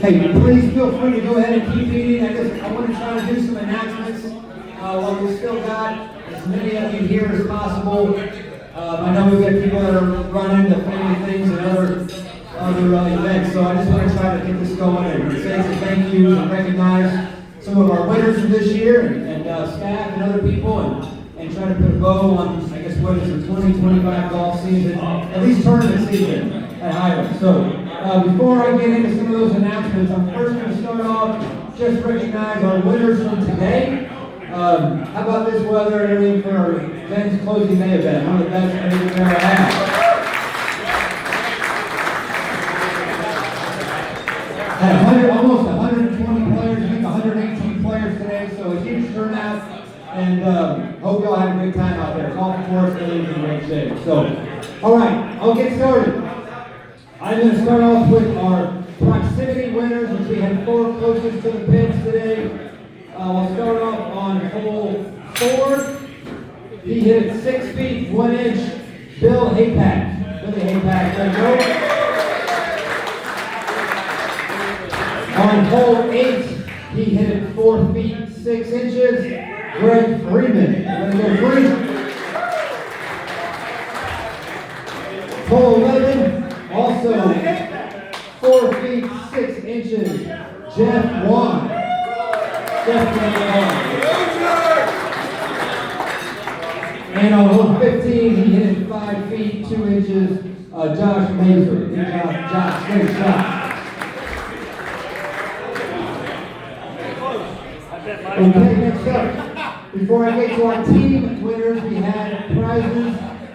Hey, please feel free to go ahead and keep eating. I want to try to do some announcements while we still got as many of you here as possible. I know we've got people that are running the family things and other events, so I just want to try to get this going and say some thank yous and recognize some of our winners from this year and staff and other people and try to put a bow on, I guess, what is the 2025 golf season, at least tournament season at Highland. So before I get into some of those announcements, I'm first going to start off, just recognize our winners from today. How about this weather and everything for our men's closing day event? One of the best days we've ever had. Had almost 120 players, I think 118 players today, so a huge turnout, and hope y'all had a good time out there. Golf course is in great shape. So, all right, I'll get started. I'm going to start off with our proximity winners, which we had 4 closest to the pins today. I'll start off on hole 4. He hit it 6 feet 1 inch. Bill Hapak. Billy Hapak, there you go. On hole 8, he hit it 4 feet 6 inches. Greg Freeman. There you go, Freeman. Hole 11, also 4 feet 6 inches. Jeff Wan. And on hole 15, he hit it 5 feet 2 inches. Josh Mazer. Good job, Josh. Great shot. Okay, next up. Before I get to our team winners, we had prizes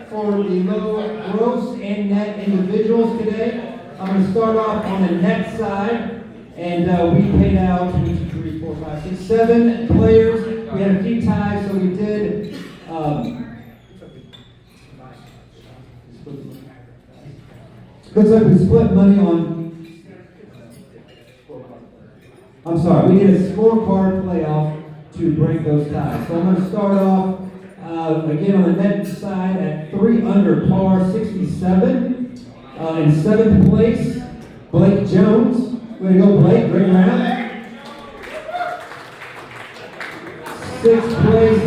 for the low gross and net individuals today. I'm going to start off on the net side. And we paid out 1, 2, 3, 4, 5, 6, 7 players. We had a few ties, so we did. Looks like we split money on. I'm sorry, we did a scorecard playoff to break those ties. So I'm going to start off again on the net side at 3 under par, 67. In 7th place, Blake Jones. Way to go, Blake. Great round. 6th place,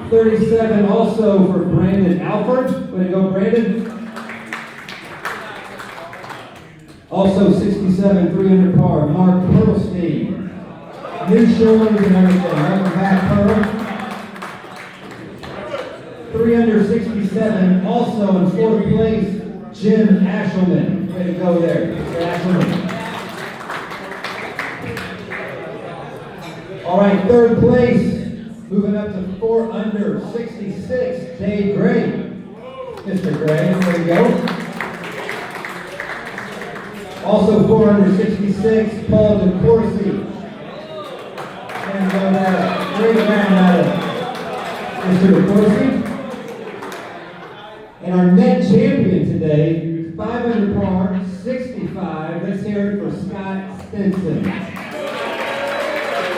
37, also for Brandon Alford. Way to go, Brandon. Also 67, 3 under par, Mark Perlstein. New shoulders and everything. Welcome back, Pearl. 3 under 67, also in 4th place, Jim Ashelman. Way to go there, Ashelman. All right, 3rd place, moving up to 4 under 66, Dave Gray. Mr. Gray, there you go. Also 4 under 66, Paul DeCourcy. And great round out of Mr. DeCourcy. And our net champion today, 5 under par, 65. Let's hear it for Scott Stinson.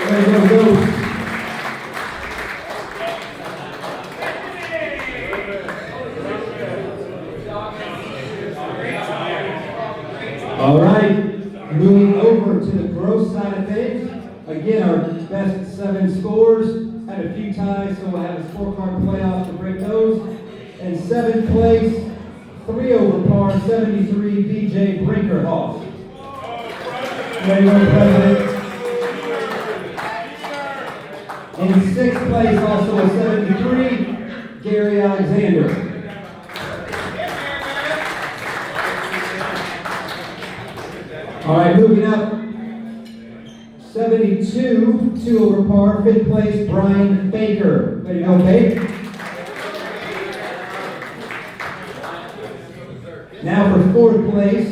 There you go. All right, moving over to the gross side of things. Again, our best 7 scores. Had a few ties, so we'll have a scorecard playoff to break those. And 7th place, 3 over par, 73, BJ Brinkerhoff. There you go, President. In 6th place, also a 73, Gary Alexander. All right, moving up, 72, 2 over par, 5th place, Brian Baker. There you go, Baker. Now for 4th place,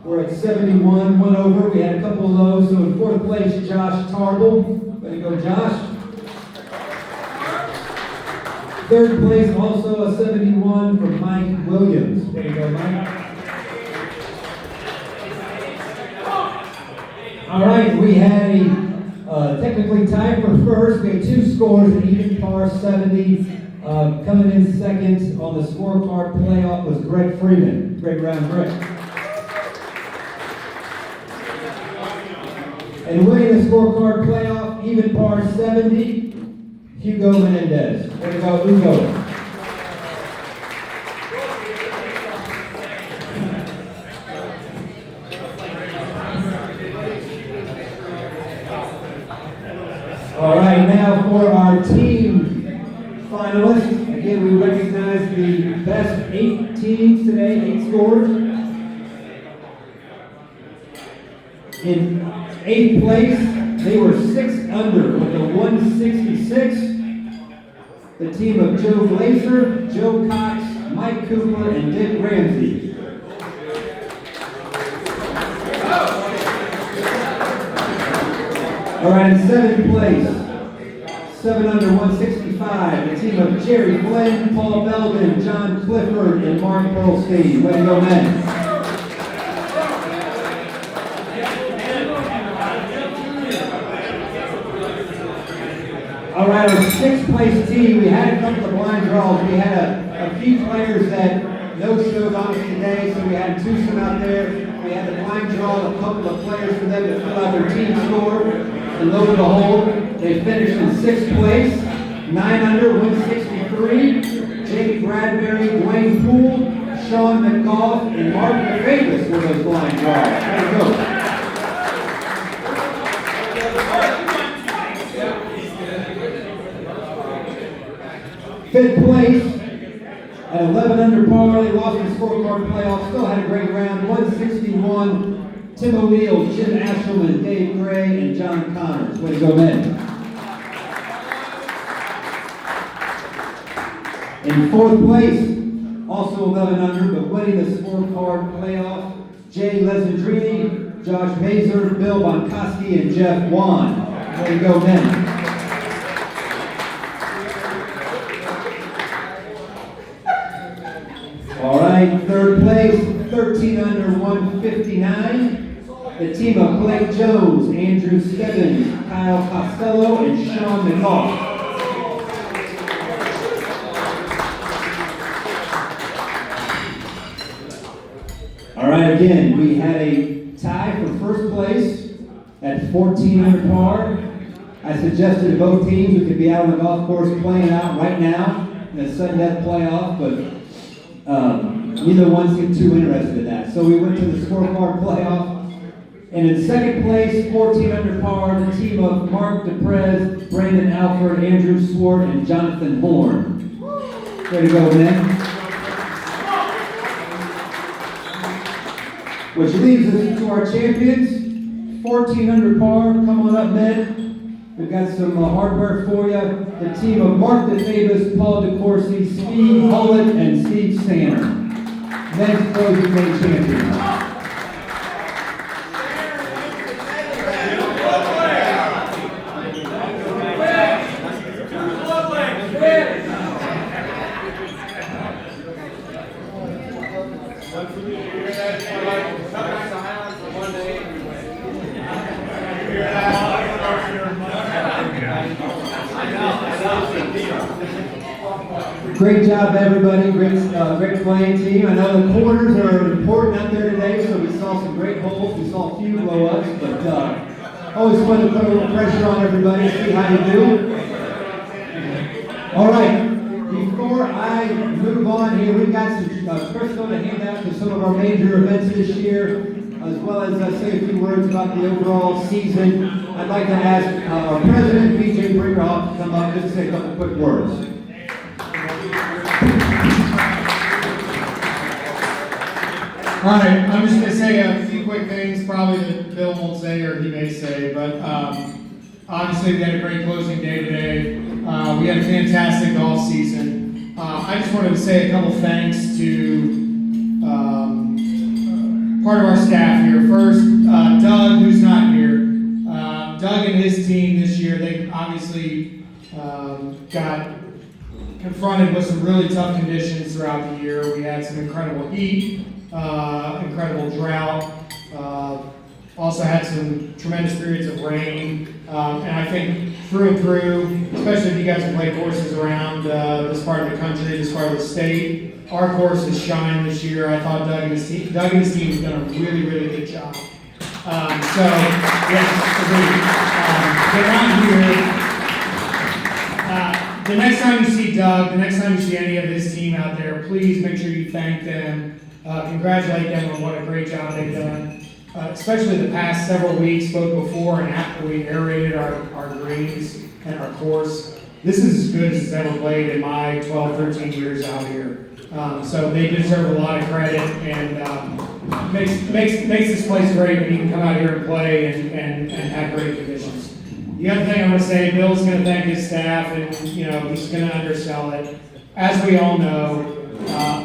we're at 71, 1 over. We had a couple of lows, so in 4th place, Josh Tarble. There you go, Josh. 3rd place, also a 71 from Mike Williams. There you go, Mike. All right, we had a technically tied for first. We had 2 scores, an even par 70. Coming in second on the scorecard playoff was Greg Freeman. Great round, Greg. And winning the scorecard playoff, even par 70, Hugo Menendez. Way to go, Hugo. All right, now for our team finalists. Again, we recognize the best 8 teams today, 8 scores. In 8th place, they were 6 under with a 166. The team of Joe Glaser, Joe Cox, Mike Cooper, and Dick Ramsey. All right, in 7th place, 7 under 165, the team of Jerry Flynn, Paul Belden, John Clifford, and Mark Pearlstein. Way to go, men. All right, our 6th place team, we had a couple of blind draws. We had a few players that no-showed on us today, so we had Tucson out there. We had a blind draw, a couple of players for them to fill out their team score. And lo and behold, they finished in 6th place, 9 under, 163. Jake Bradbury, Dwayne Poole, Sean McGough, and Mark DeFavis were those blind draws. There you go. Fifth place, at 11 under par, they lost the scorecard playoff, still had a great round, 161. Tim O'Neill, Jim Ashelman, Dave Gray, and John Connors. Way to go, men. In 4th place, also 11 under, but winning the scorecard playoff, Jay Lesandrini, Josh Mazer, Bill Bonkoski, and Jeff Wan. Way to go, men. All right, 3rd place, 13 under 159. The team of Blake Jones, Andrew Stebbins, Kyle Costello, and Sean McCall. All right, again, we had a tie for 1st place at 14 under par. I suggested to both teams we could be out on the golf course playing out right now in the sudden death playoff, but neither one seemed too interested in that. So we went to the scorecard playoff. And in 2nd place, 14 under par, the team of Mark DePrez, Brandon Alford, Andrew Swart, and Jonathan Horn. Way to go, man. Which leads us to our champions. 14 under par, come on up, men. We've got some hardware for you. The team of Mark DeFavis, Paul DeCourcy, Steve Hullett, and Steve Sanner. Men's closing day champions. Great job, everybody. Great playing team. I know the corners are important out there today, so we saw some great holes. We saw a few blow-ups, but always fun to put a little pressure on everybody, see how you do. All right. Before I move on here, we've got some crystal to hand out to some of our major events this year, as well as say a few words about the overall season. I'd like to ask our president, BJ Brinkerhoff, to come up and say a couple quick words. All right, I'm just going to say a few quick things, probably that Bill won't say or he may say, but obviously we had a great closing day today. We had a fantastic golf season. I just wanted to say a couple thanks to part of our staff here. First, Doug, who's not here. Doug and his team this year, they obviously got confronted with some really tough conditions throughout the year. We had some incredible heat, incredible drought, also had some tremendous periods of rain, and I think through and through, especially if you guys have played courses around this part of the country, this part of the state, our course has shined this year. I thought Doug and his team have done a really, really good job. So, yes, agreed. They're not here. The next time you see Doug, the next time you see any of his team out there, please make sure you thank them, congratulate them on what a great job they've done. Especially the past several weeks, both before and after we aerated our greens and our course. This is as good as it's ever played in my 12, 13 years out here. So they deserve a lot of credit, and makes this place great when you can come out here and play and have great conditions. The other thing I'm going to say, Bill's going to thank his staff, and he's going to undersell it. As we all know,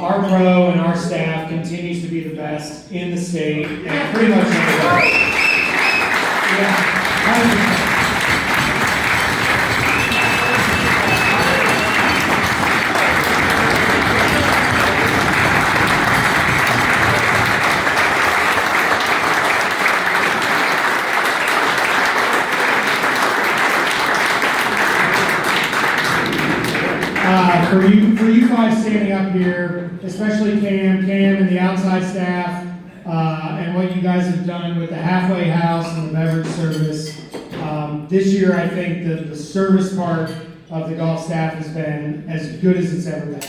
our pro and our staff continues to be the best in the state, and pretty much everywhere. Yeah. For you guys standing up here, especially Cam and the outside staff, and what you guys have done with the halfway house and the beverage service. This year, I think the service part of the golf staff has been as good as it's ever been.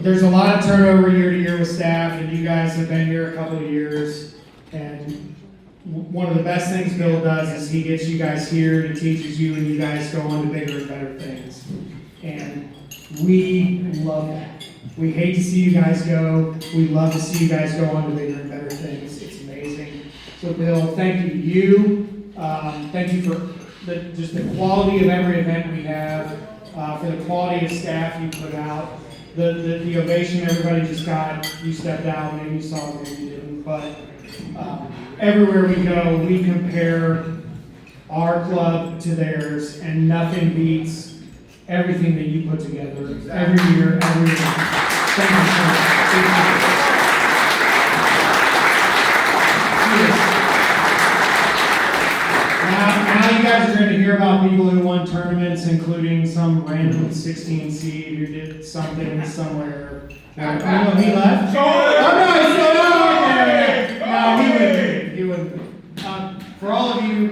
There's a lot of turnover year to year with staff, and you guys have been here a couple of years, and one of the best things Bill does is he gets you guys here and he teaches you, and you guys go on to bigger and better things. And we love that. We hate to see you guys go. We love to see you guys go on to bigger and better things. It's amazing. So Bill, thank you. Thank you for just the quality of every event we have, for the quality of staff you put out, the ovation everybody just got. You stepped out, maybe you saw it, maybe you didn't, but everywhere we go, we compare our club to theirs, and nothing beats everything that you put together every year, every year. Thank you so much. Now you guys are going to hear about people who won tournaments, including some random 16 seed who did something somewhere. He left? He wouldn't. For all of you,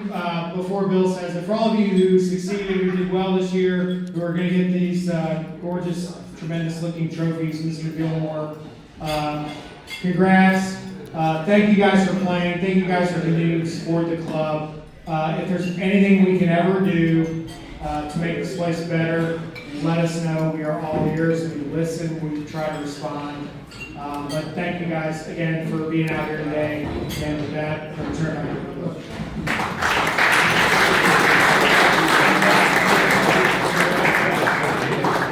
before Bill says it, for all of you who succeeded, who did well this year, who are going to get these gorgeous, tremendous looking trophies, Mr. Gilmore, congrats. Thank you guys for playing. Thank you guys for continuing to support the club. If there's anything we can ever do to make this place better, let us know. We are all ears. We listen. We try to respond. But thank you guys again for being out here today. And with that, I'll turn it over to Bill.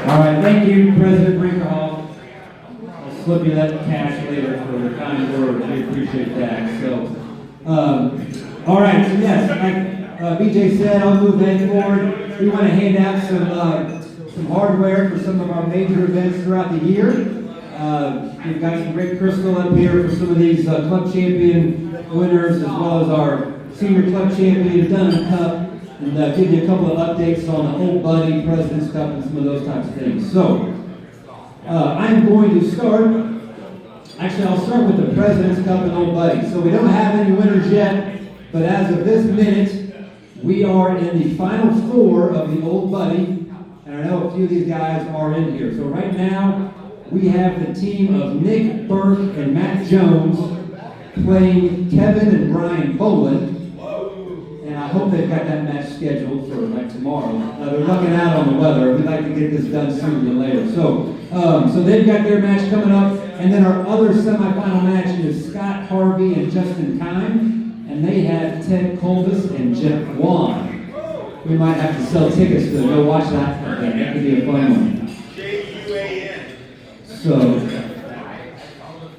All right, thank you, President Brinkerhoff. I'll slip you that cash later for the kind words. We appreciate that. So, all right, so yes, like BJ said, I'll move that forward. We want to hand out some hardware for some of our major events throughout the year. We've got some great crystal up here for some of these club champion winners, as well as our senior club champion Dunham Cup, and give you a couple of updates on the Old Buddy, President's Cup, and some of those types of things. So, I'm going to start. Actually, I'll start with the President's Cup and Old Buddy. So we don't have any winners yet, but as of this minute, we are in the final four of the Old Buddy, and I know a few of these guys are in here. So right now, we have the team of Nick Burke and Matt Jones playing Kevin and Brian Boland, and I hope they've got that match scheduled for like tomorrow. They're looking out on the weather. We'd like to get this done sooner than later. So they've got their match coming up, and then our other semifinal match is Scott Harvey and Justin Kime, and they have Ted Colbus and Jeff Wan. We might have to sell tickets to go watch that. That could be a fun one. So,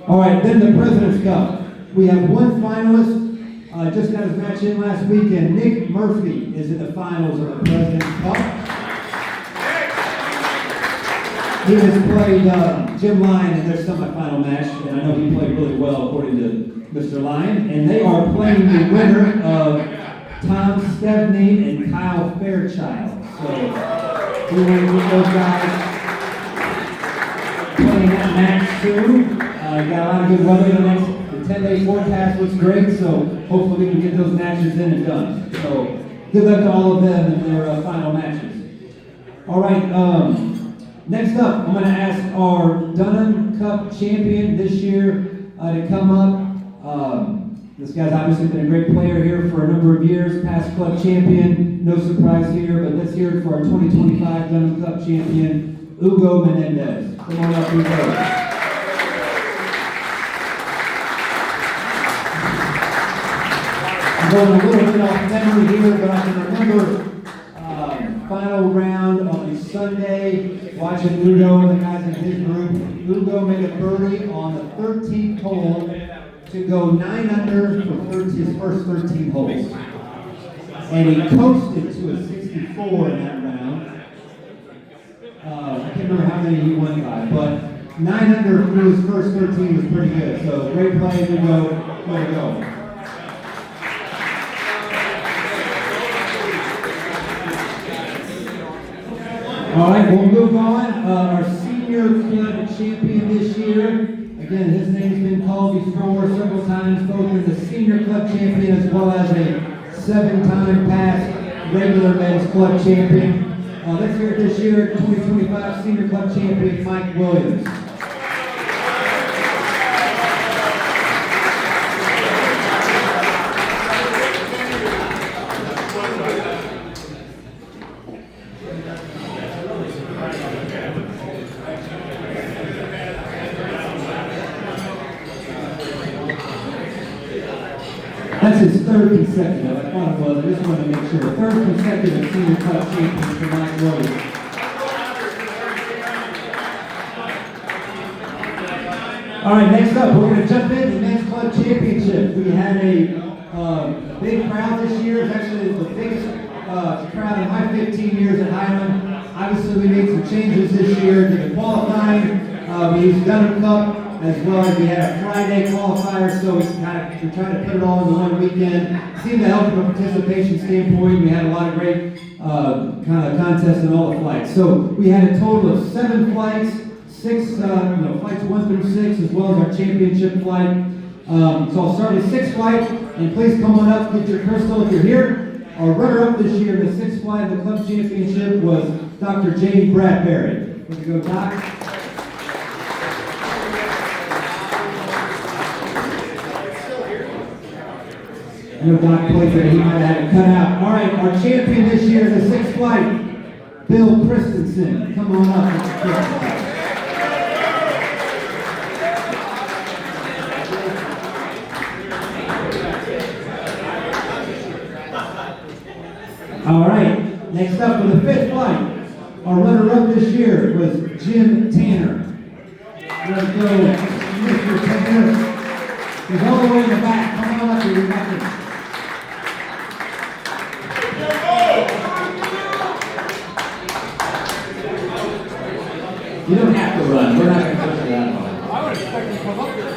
all right, then the President's Cup. We have one finalist, just got his match in last week, and Nick Murphy is in the finals of the President's Cup. He has played Jim Lyon in their semifinal match, and I know he played really well according to Mr. Lyon, and they are playing the winner of Tom Stebney and Kyle Fairchild. So, we want to give those guys playing that match soon. Got a lot of good weather the next 10-day forecast looks great, so hopefully we can get those matches in and done. So good luck to all of them in their final matches. All right, next up, I'm going to ask our Dunham Cup champion this year to come up. This guy's obviously been a great player here for a number of years, past club champion, no surprise here, but let's hear it for our 2025 Dunham Cup champion, Hugo Menendez. Come on up, Hugo. I'm going a little bit off memory here, but I can remember final round on a Sunday, watching Hugo and the guys in his group. Hugo made a birdie on the 13th hole to go 9 under for his first 13 holes. And he coasted to a 64 in that round. I can't remember how many he won by, but 9 under through his first 13 was pretty good. So great play, Hugo. Way to go. All right, we'll move on. Our senior club champion this year. Again, his name's been called before several times, both as a senior club champion as well as a 7-time past regular men's club champion. Let's hear it this year, 2025 senior club champion, Mike Williams. That's his third consecutive. I thought it was. I just wanted to make sure. Third consecutive senior club champion for Mike Williams. All right, next up, we're going to jump into the men's club championship. We had a big crowd this year. It's actually the biggest crowd in my 15 years at Highland. Obviously, we made some changes this year to the qualifying. We used Dunham Cup, as well as we had a Friday qualifier, so we're trying to put it all into one weekend. Seemed to help from a participation standpoint. We had a lot of great kind of contests in all the flights. So we had a total of 7 flights, flights 1 through 6, as well as our championship flight. So I'll start with 6th flight, and please come on up, get your crystal if you're here. Our runner-up this year in the 6th flight of the club championship was Dr. James Bradbury. Let's go, Doc. I know Doc played there, he might have had it cut out. All right, our champion this year in the 6th flight, Bill Christensen. Come on up, Mr. Christensen. All right, next up for the 5th flight, our runner-up this year was Jim Tanner. Let's go, Mr. Tanner. He's all the way in the back. Come on up here, we got this. You don't have to run. We're not going to push you that hard. I would expect you to come up here.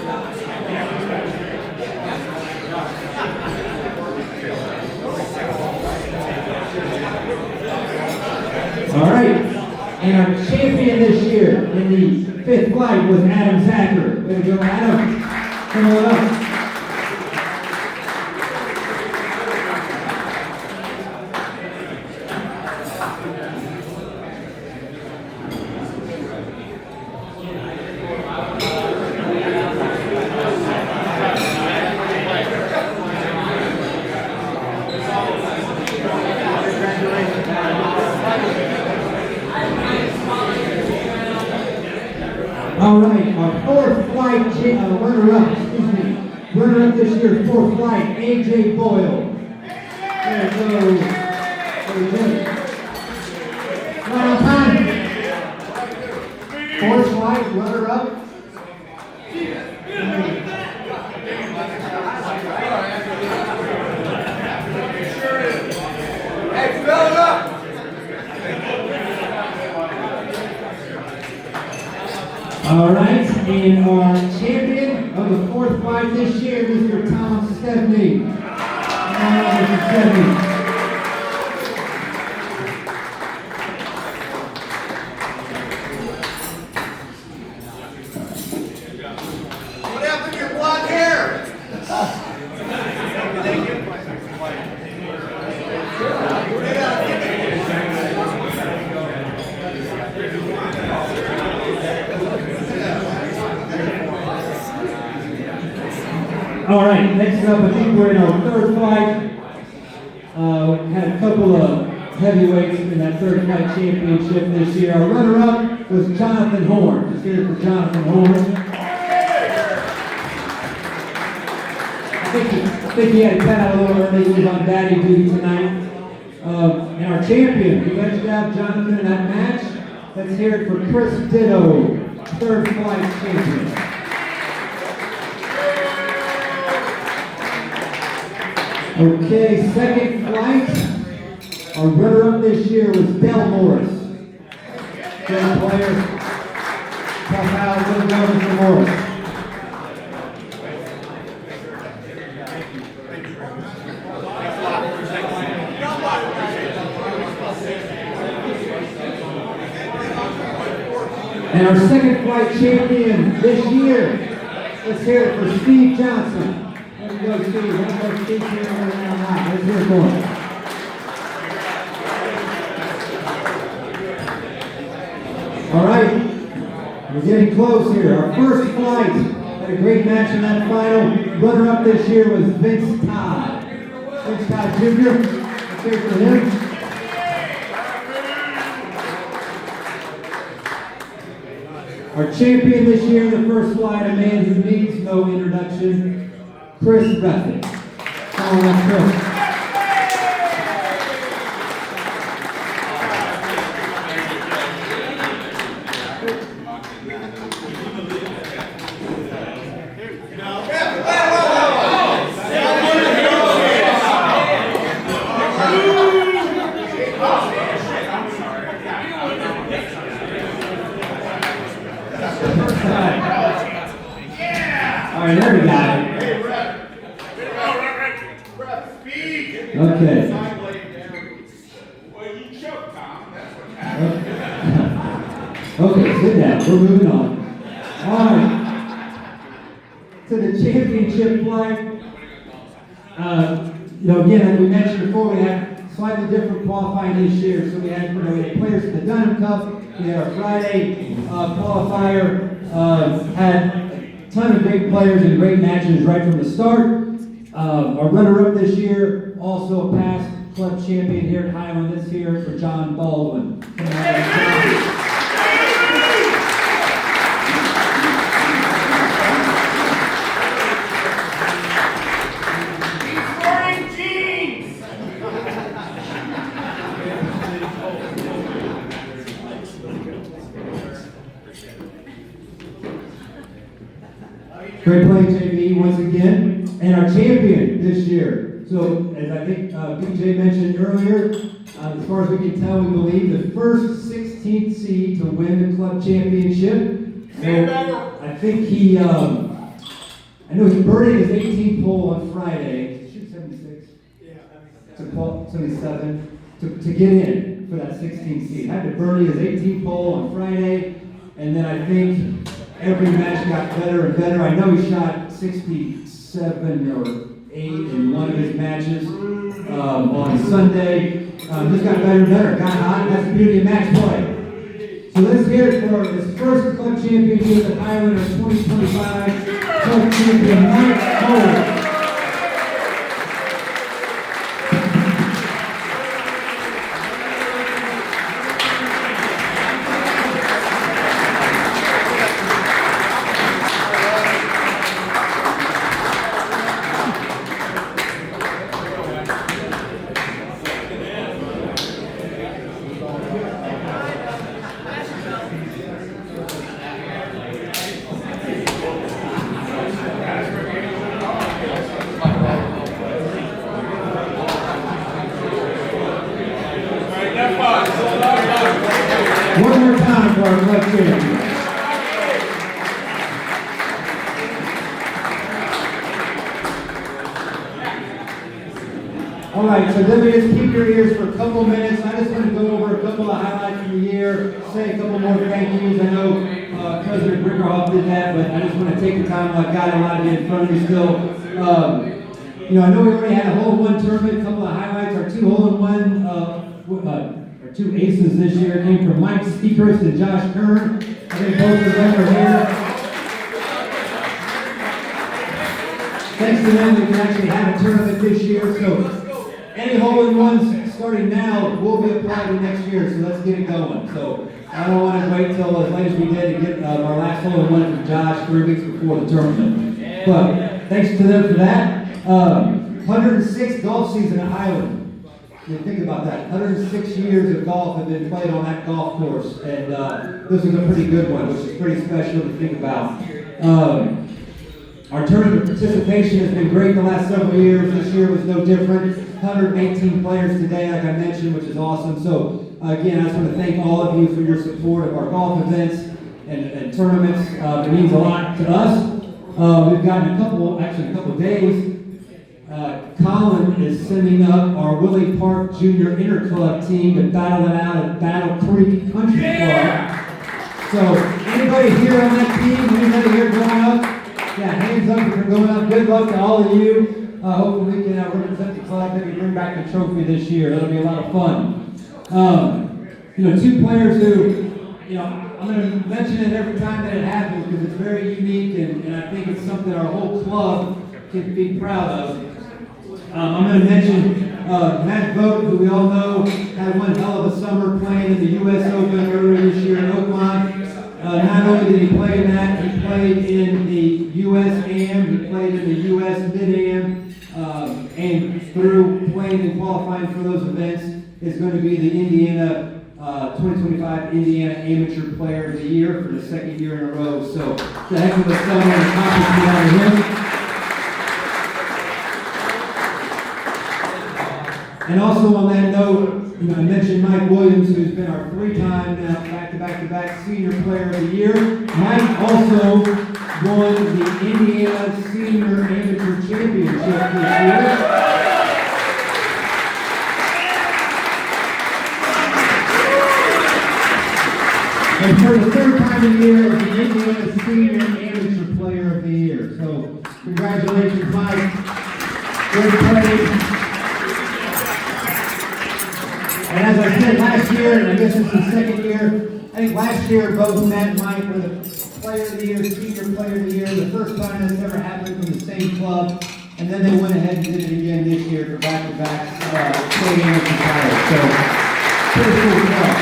All right. And our champion this year in the 5th flight was Adam Zacher. Way to go, Adam. Come on up. All right, our 4th flight runner-up this year, 4th flight, AJ Boyle. There it goes. Right on time. 4th flight, runner-up. Hey, fill it up. All right, and our champion of the 4th flight this year, Mr. Tom Stepney. Mr. Stepney. All right, next up, I think we're in our third flight. Had a couple of heavyweights in that third flight championship this year. Our runner-up was Jonathan Horn. Let's hear it for Jonathan Horn. I think he had to cut out a little early. He was on daddy duty tonight. And our champion, we edged out Jonathan in that match. Let's hear it for Chris Ditto, third flight champion. Okay, second flight. Our runner-up this year was Del Morris. Good player. Tough out, good going for Morris. And our second flight champion this year, let's hear it for Steve Johnson. There we go, Steve. Let's go, Steve here around high. Let's hear it for him. All right, we're getting close here. Our first flight had a great match in that final. Runner-up this year was Vince Todd. Vince Todd Jr. Let's hear it for him. Our champion this year in the first flight, a man who needs no introduction, Chris Ruffin. Come on up, Chris. All right, there we got it. Okay. Okay, sit down. We're moving on. All right. To the championship flight. Again, as we mentioned before, we had slightly different qualifying this year. So we had players from the Dunham Cup. We had our Friday qualifier. Had a ton of great players and great matches right from the start. Our runner-up this year, also a past club champion here at Highland this year for John Baldwin. Great play, JB, once again. And our champion this year. So, as I think BJ mentioned earlier, as far as we can tell, we believe the first 16th seed to win the club championship. So, I think he, I know he birdied his 18th hole on Friday. Shoot 76. Yeah, 77 to get in for that 16th seed. Had to birdie his 18th hole on Friday, and then I think every match got better and better. I know he shot 67 or 8 in one of his matches on Sunday. Just got better and better. Got hot. That's the beauty of match play. So let's hear it for his first club championship at Highland of 2025. Club champion Mike Cole. One more time for our club champion. All right, so let me just keep your ears for a couple minutes. I just want to go over a couple of highlights from the year, say a couple more thank yous. I know President Rickerhoff did that, but I just want to take the time. I've got a lot of it in front of me still. I know we already had a hole-in-one tournament, a couple of highlights. Our two hole-in-one, our two aces this year came from Mike Steekrist and Josh Kern. I think both of them are here. thanks to them, we can actually have a tournament this year. So any hole-in-ones starting now will be applied to next year. So let's get it going. So I don't want to wait till as late as we did to get our last hole-in-one from Josh 3 weeks before the tournament. But thanks to them for that. 106 golf season at Highland. Think about that. 106 years of golf have been played on that golf course, and this is a pretty good one, which is pretty special to think about. Our tournament participation has been great the last several years. This year was no different. 118 players today, like I mentioned, which is awesome. So again, I just want to thank all of you for your support of our golf events and tournaments. It means a lot to us. We've gotten a couple days. Colin is sending up our Willie Park Junior Interclub team to battle it out at Battle Creek Country Club. So, anybody here on that team? Anybody here going up? Yeah, hands up if you're going up. Good luck to all of you. Hopefully we can represent the club, maybe bring back the trophy this year. That'll be a lot of fun. Two players who, I'm going to mention it every time that it happens because it's very unique and I think it's something our whole club can be proud of. I'm going to mention Matt Vogt, who we all know had one hell of a summer playing in the U.S. Open earlier this year in Oakmont. Not only did he play in that, he played in the U.S. AM, he played in the U.S. Mid-AM, and through playing and qualifying for those events is going to be the Indiana 2025 Indiana Amateur Player of the Year for the second year in a row. So it's a heck of a summer and accomplishment out of him. And also on that note, I mentioned Mike Williams, who's been our 3-time now back-to-back Senior Player of the Year. Mike also won the Indiana Senior Amateur Championship this year. And for the 3rd time in the year, the Indiana Senior Amateur Player of the Year. So congratulations, Mike. Great play. And as I said last year, and I guess it's the second year, I think last year both Matt and Mike were the Player of the Year, Senior Player of the Year, the first time that's ever happened from the same club. And then they went ahead and did it again this year for back-to-back state amateur titles. So, pretty cool stuff.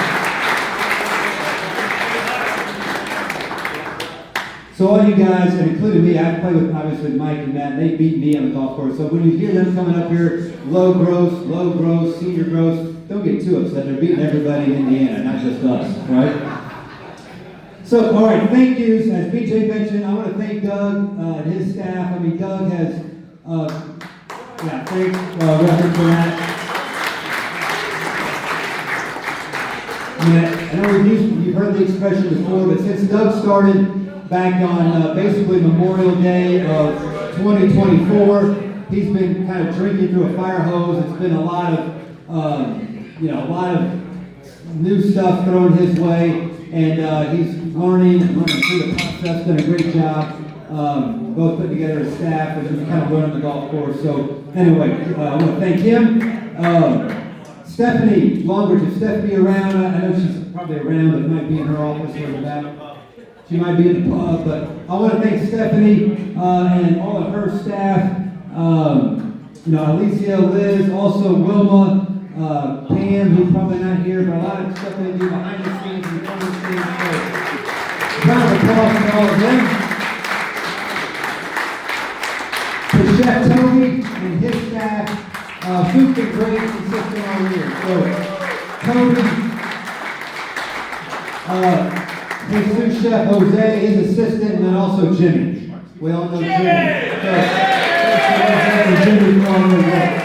So all you guys, and including me, I play with obviously Mike and Matt, and they beat me on the golf course. So when you hear them coming up here, low gross, senior gross, don't get too upset. They're beating everybody in Indiana, not just us, right? So, all right, thank yous. As BJ mentioned, I want to thank Doug and his staff. I mean, Doug has, thanks, Reverend, for that. I know you've heard the expression before, but since Doug started back on basically Memorial Day of 2024, he's been kind of drinking through a fire hose. It's been a lot of new stuff thrown his way, and he's learning through the process. Done a great job. Both put together a staff and just kind of running the golf course. So anyway, I want to thank him. Stephanie Longridge, is Stephanie around? I know she's probably around, but might be in her office or about. She might be in the pub, but I want to thank Stephanie and all of her staff. Alicia, Liz, also Wilma, Pam, who's probably not here, but a lot of stuff they do behind the scenes and front of the scenes. So, round of applause for all of them. To Chef Toby and his staff, who've been great and consistent all year. So, Toby, Jesus Chef Jose, his assistant, and then also Jimmy. We all know Jimmy. So, Jimmy for all their work.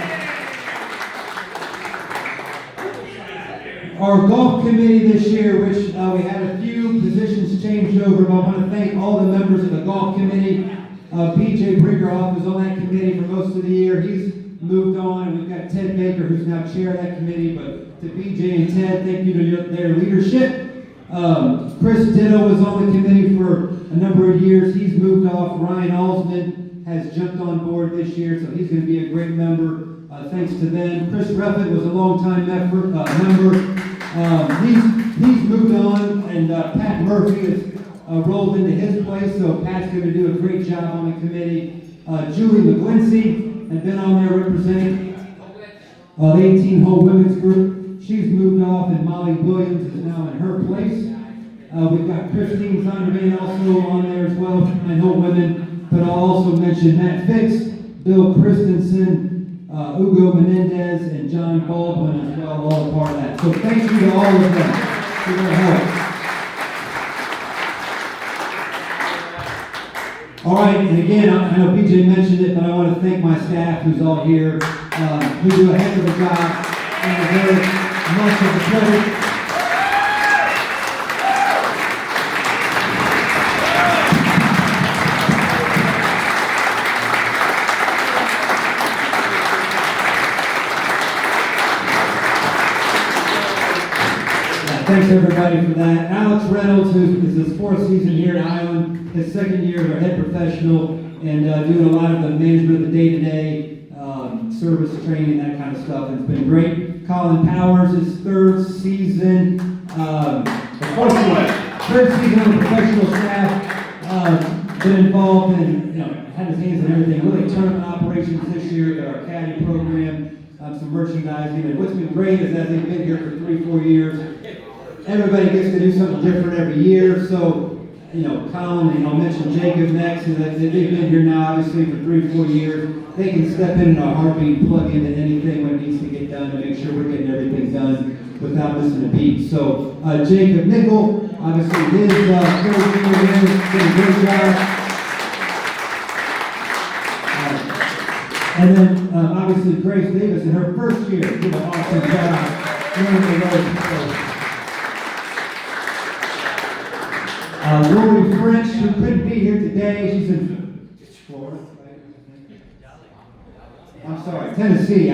Our golf committee this year, which we had a few positions changed over, but I want to thank all the members of the golf committee. PJ Brinkerhoff was on that committee for most of the year. He's moved on, and we've got Ted Baker, who's now chair of that committee. But to PJ and Ted, thank you to their leadership. Chris Ditto was on the committee for a number of years. He's moved off. Ryan Alsman has jumped on board this year, so he's going to be a great member. Thanks to them. Chris Ruffett was a longtime member. He's moved on, and Pat Murphy has rolled into his place, so Pat's going to do a great job on the committee. Julie McGlincy has been on there representing the 18-hole women's group. She's moved off, and Molly Williams is now in her place. We've got Christine Zondervan also on there as well, 9-hole women. But I'll also mention Matt Fix, Bill Christensen, Ugo Menendez, and John Baldwin as well, all a part of that. So thank you to all of them for their help. All right, and again, I know PJ mentioned it, but I want to thank my staff who's all here, who do a heck of a job, and very much of the credit. Thanks everybody for that. Alex Reynolds, who is his 4th season here at Island, his 2nd year as our head professional, and doing a lot of the management of the day-to-day, service training, that kind of stuff. It's been great. Colin Powers, his 3rd season, third season on the professional staff, been involved in, had his hands in everything, really tournament operations this year, our caddy program, some merchandising, and what's been great is as they've been here for 3-4 years, everybody gets to do something different every year. So, Colin, and I'll mention Jacob next, and they've been here now obviously for 3-4 years. They can step in a heartbeat and plug into anything that needs to get done to make sure we're getting everything done without missing a beat. So, Jacob Nickel, obviously his 3rd year here, did a great job. And then, obviously, Grace Davis in her 1st year did an awesome job learning the ropes. Lori French, who couldn't be here today, she's in Florida, I'm sorry, Tennessee.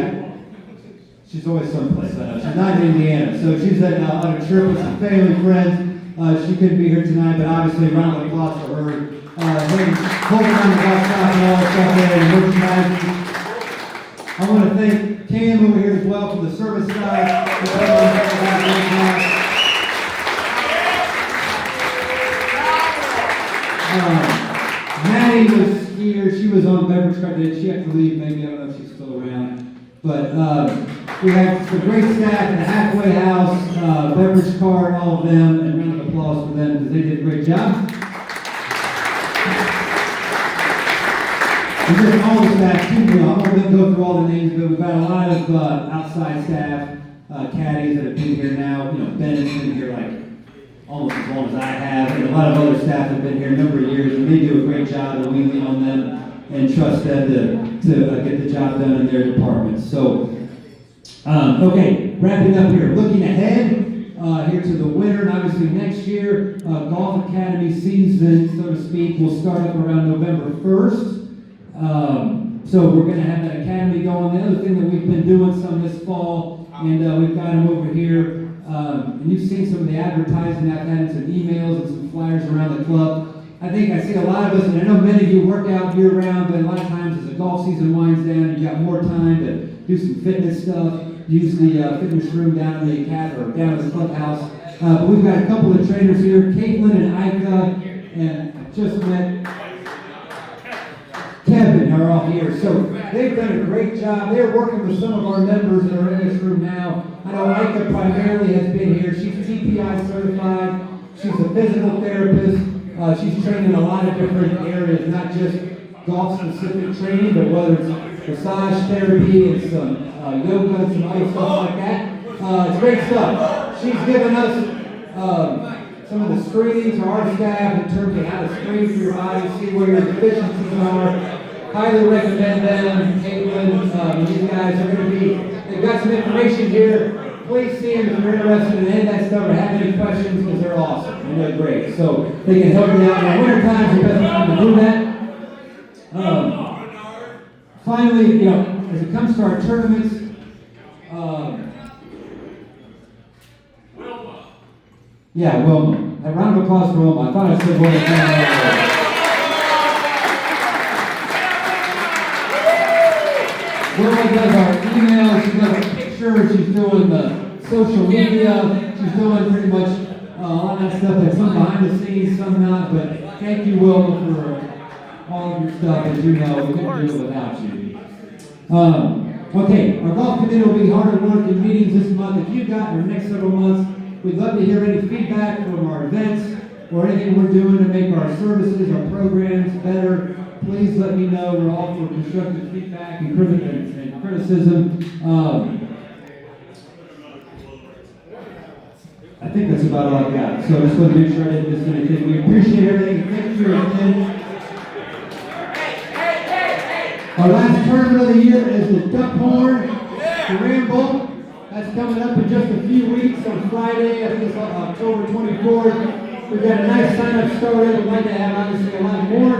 She's always someplace, I know. She's not in Indiana, so she's on a trip with some family friends. She couldn't be here tonight, but obviously, round of applause for her. Holding on the golf shop and all that stuff there, and merchandising. I want to thank Cam over here as well for the service side. Maddie was here. She was on beverage card. She had to leave. Maybe I don't know if she's still around. But we have some great staff at the halfway house, beverage card, all of them, and round of applause for them because they did a great job. And just all the staff, too. I'm not going to go through all the names, but we've got a lot of outside staff, caddies that have been here now. Bennett's been here like almost as long as I have, and a lot of other staff have been here a number of years, and they do a great job, and we lean on them and trust them to get the job done in their departments. So, okay, wrapping up here, looking ahead here to the winter, and obviously next year, Golf Academy season, so to speak, will start up around November 1st. So we're going to have that academy going. The other thing that we've been doing some this fall, and we've got them over here. And you've seen some of the advertising I've had, some emails and some flyers around the club. I think I see a lot of us, and I know many of you work out year-round, but a lot of times as the golf season winds down, you've got more time to do some fitness stuff, use the fitness room down in the academy or down in the clubhouse. But we've got a couple of trainers here, Caitlin and Ika, and I just met Kevin are all here. So they've done a great job. They're working with some of our members that are in this room now. I know Ika primarily has been here. She's TPI certified. She's a physical therapist. She's trained in a lot of different areas, not just golf-specific training, but whether it's massage therapy and some yoga and some other stuff like that. It's great stuff. She's given us some of the screenings for our staff in terms of how to screen for your body, see where your deficiencies are. Highly recommend them. Caitlin, these guys are going to be, they've got some information here. Please see them if you're interested in any of that stuff or have any questions because they're awesome and they're great. So they can help you out. In winter times, the best time to do that. Finally, as it comes to our tournaments, Wilma. A round of applause for Wilma. I thought I said Wilma. Wilma does our emails, she does our pictures, she's doing the social media, she's doing pretty much a lot of that stuff that's some behind the scenes, some not, but thank you, Wilma, for all of your stuff, as you know, we couldn't do it without you. Okay, our golf committee will be hard at work in meetings this month. If you've got in the next several months, we'd love to hear any feedback from our events or anything we're doing to make our services, our programs better. Please let me know. We're all for constructive feedback and criticism. I think that's about all I got. So I just want to make sure I didn't miss anything. We appreciate everything. Thank you for your attention. Our last tournament of the year is the Duck Horn Ramble. That's coming up in just a few weeks on Friday. I think it's October 24th. We've got a nice sign-up started. We'd like to have obviously a lot more.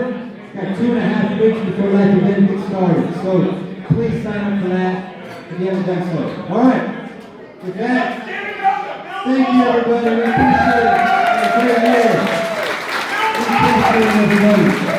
Got 2.5 weeks before that event gets started. So please sign up for that if you haven't done so. All right. With that, thank you everybody. We appreciate it. It's a great year. We appreciate it, everybody.